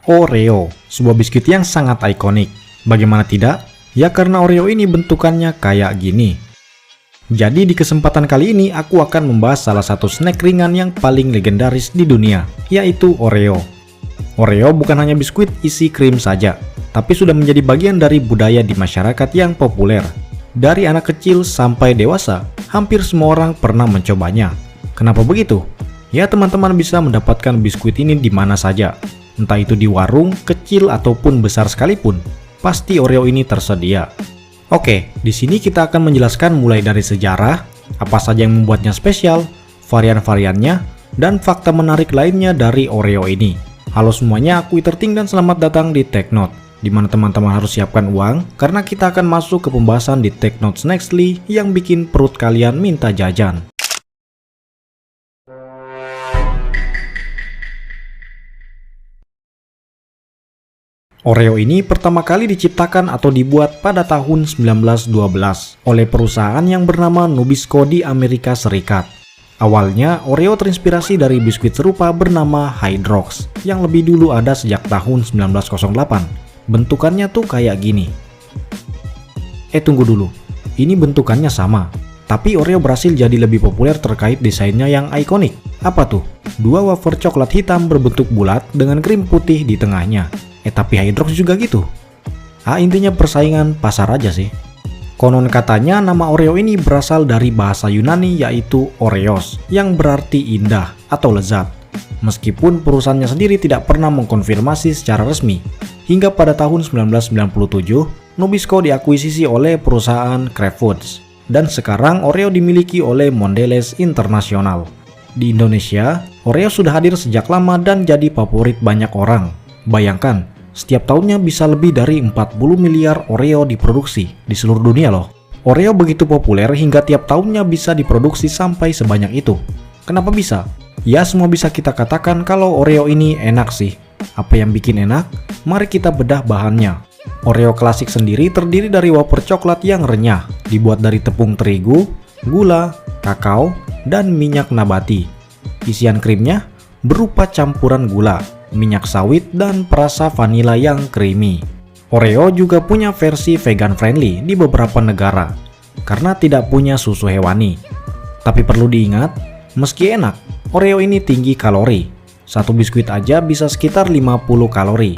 Oreo, sebuah biskuit yang sangat ikonik. Bagaimana tidak? Ya karena Oreo ini bentukannya kayak gini. Jadi di kesempatan kali ini aku akan membahas salah satu snack ringan yang paling legendaris di dunia, yaitu Oreo. Oreo bukan hanya biskuit isi krim saja, tapi sudah menjadi bagian dari budaya di masyarakat yang populer. Dari anak kecil sampai dewasa, hampir semua orang pernah mencobanya. Kenapa begitu? Ya teman-teman bisa mendapatkan biskuit ini di mana saja. Entah itu di warung, kecil ataupun besar sekalipun, pasti Oreo ini tersedia. Oke, di sini kita akan menjelaskan mulai dari sejarah, apa saja yang membuatnya spesial, varian-variannya, dan fakta menarik lainnya dari Oreo ini. Halo semuanya, aku Iterting dan selamat datang di TechNote, di mana teman-teman harus siapkan uang karena kita akan masuk ke pembahasan di TechNote Snacksly yang bikin perut kalian minta jajan. Oreo ini pertama kali diciptakan atau dibuat pada tahun 1912 oleh perusahaan yang bernama Nabisco di Amerika Serikat. Awalnya, Oreo terinspirasi dari biskuit serupa bernama Hydrox yang lebih dulu ada sejak tahun 1908. Bentukannya tuh kayak gini. Tunggu dulu, ini bentukannya sama. Tapi Oreo berhasil jadi lebih populer terkait desainnya yang ikonik. Apa tuh? Dua wafer coklat hitam berbentuk bulat dengan krim putih di tengahnya. Tapi Hydrox juga gitu. Intinya persaingan pasar aja sih. Konon katanya nama Oreo ini berasal dari bahasa Yunani yaitu Oreos, yang berarti indah atau lezat. Meskipun perusahaannya sendiri tidak pernah mengkonfirmasi secara resmi. Hingga pada tahun 1997, Nabisco diakuisisi oleh perusahaan Kraft Foods. Dan sekarang Oreo dimiliki oleh Mondelez International. Di Indonesia, Oreo sudah hadir sejak lama dan jadi favorit banyak orang. Bayangkan, setiap tahunnya bisa lebih dari 40 miliar Oreo diproduksi di seluruh dunia loh. Oreo begitu populer hingga tiap tahunnya bisa diproduksi sampai sebanyak itu. Kenapa bisa? Ya semua bisa kita katakan kalau Oreo ini enak sih. Apa yang bikin enak? Mari kita bedah bahannya. Oreo klasik sendiri terdiri dari wafer coklat yang renyah, dibuat dari tepung terigu, gula, kakao, dan minyak nabati. Isian krimnya berupa campuran gula, minyak sawit, dan perasa vanila yang creamy. Oreo juga punya versi vegan friendly di beberapa negara karena tidak punya susu hewani. Tapi perlu diingat, meski enak, Oreo ini tinggi kalori. Satu biskuit aja bisa sekitar 50 kalori.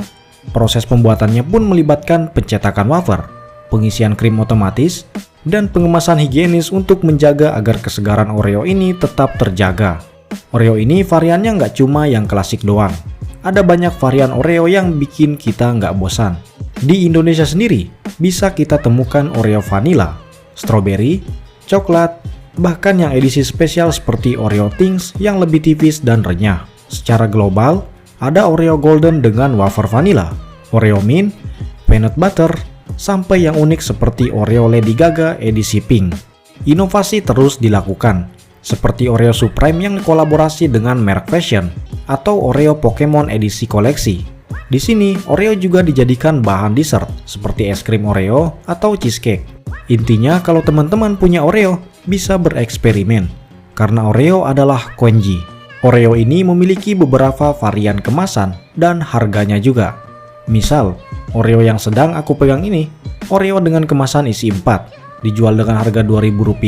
Proses pembuatannya pun melibatkan pencetakan wafer, pengisian krim otomatis, dan pengemasan higienis untuk menjaga agar kesegaran Oreo ini tetap terjaga. Oreo ini variannya nggak cuma yang klasik doang. Ada banyak varian Oreo yang bikin kita nggak bosan. Di Indonesia sendiri, bisa kita temukan Oreo vanilla, strawberry, coklat, bahkan yang edisi spesial seperti Oreo Things yang lebih tipis dan renyah. Secara global, ada Oreo Golden dengan wafer vanilla, Oreo Mint, peanut butter, sampai yang unik seperti Oreo Lady Gaga edisi pink. Inovasi terus dilakukan, seperti Oreo Supreme yang kolaborasi dengan merek fashion, atau Oreo Pokemon edisi koleksi. Di sini, Oreo juga dijadikan bahan dessert, seperti es krim Oreo atau cheesecake. Intinya, kalau teman-teman punya Oreo, bisa bereksperimen, karena Oreo adalah kunci. Oreo ini memiliki beberapa varian kemasan dan harganya juga. Misal, Oreo yang sedang aku pegang ini, Oreo dengan kemasan isi 4, dijual dengan harga Rp2.000.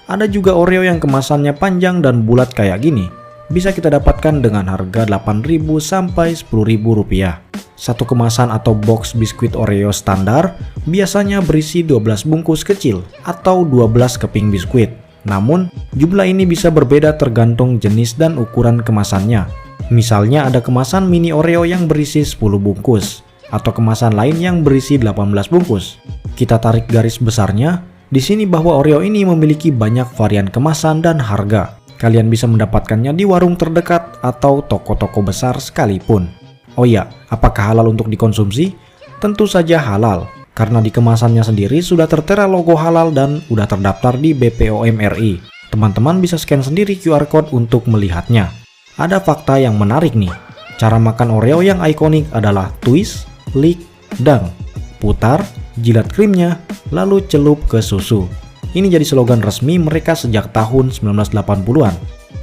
Ada juga Oreo yang kemasannya panjang dan bulat kayak gini. Bisa kita dapatkan dengan harga Rp8.000 sampai Rp10.000. Satu kemasan atau box biskuit Oreo standar biasanya berisi 12 bungkus kecil atau 12 keping biskuit. Namun, jumlah ini bisa berbeda tergantung jenis dan ukuran kemasannya. Misalnya ada kemasan mini Oreo yang berisi 10 bungkus, atau kemasan lain yang berisi 18 bungkus. Kita tarik garis besarnya, di sini bahwa Oreo ini memiliki banyak varian kemasan dan harga. Kalian bisa mendapatkannya di warung terdekat atau toko-toko besar sekalipun. Oh iya, apakah halal untuk dikonsumsi? Tentu saja halal, karena di kemasannya sendiri sudah tertera logo halal dan udah terdaftar di BPOM RI. Teman-teman bisa scan sendiri QR Code untuk melihatnya. Ada fakta yang menarik nih. Cara makan Oreo yang ikonik adalah twist, lick, dang. Putar, jilat krimnya, lalu celup ke susu. Ini jadi slogan resmi mereka sejak tahun 1980-an.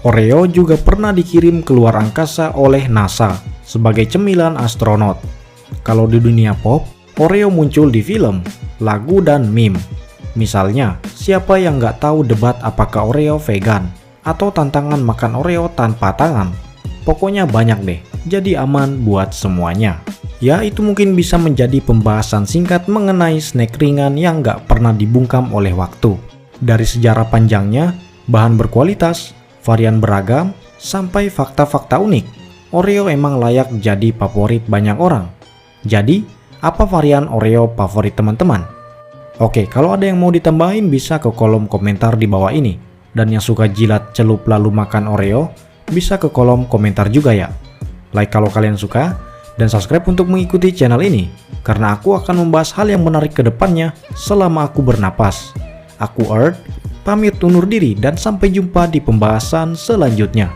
Oreo juga pernah dikirim keluar angkasa oleh NASA sebagai cemilan astronot. Kalau di dunia pop, Oreo muncul di film, lagu, dan meme. Misalnya, siapa yang nggak tahu debat apakah Oreo vegan, atau tantangan makan Oreo tanpa tangan. Pokoknya banyak deh, jadi aman buat semuanya. Ya, itu mungkin bisa menjadi pembahasan singkat mengenai snack ringan yang nggak pernah dibungkam oleh waktu. Dari sejarah panjangnya, bahan berkualitas, varian beragam, sampai fakta-fakta unik, Oreo emang layak jadi favorit banyak orang. Jadi, apa varian Oreo favorit teman-teman? Oke, kalau ada yang mau ditambahin bisa ke kolom komentar di bawah ini. Dan yang suka jilat celup lalu makan Oreo, bisa ke kolom komentar juga ya. Like kalau kalian suka, dan subscribe untuk mengikuti channel ini. Karena aku akan membahas hal yang menarik ke depannya selama aku bernapas. Aku Earth, pamit undur diri dan sampai jumpa di pembahasan selanjutnya.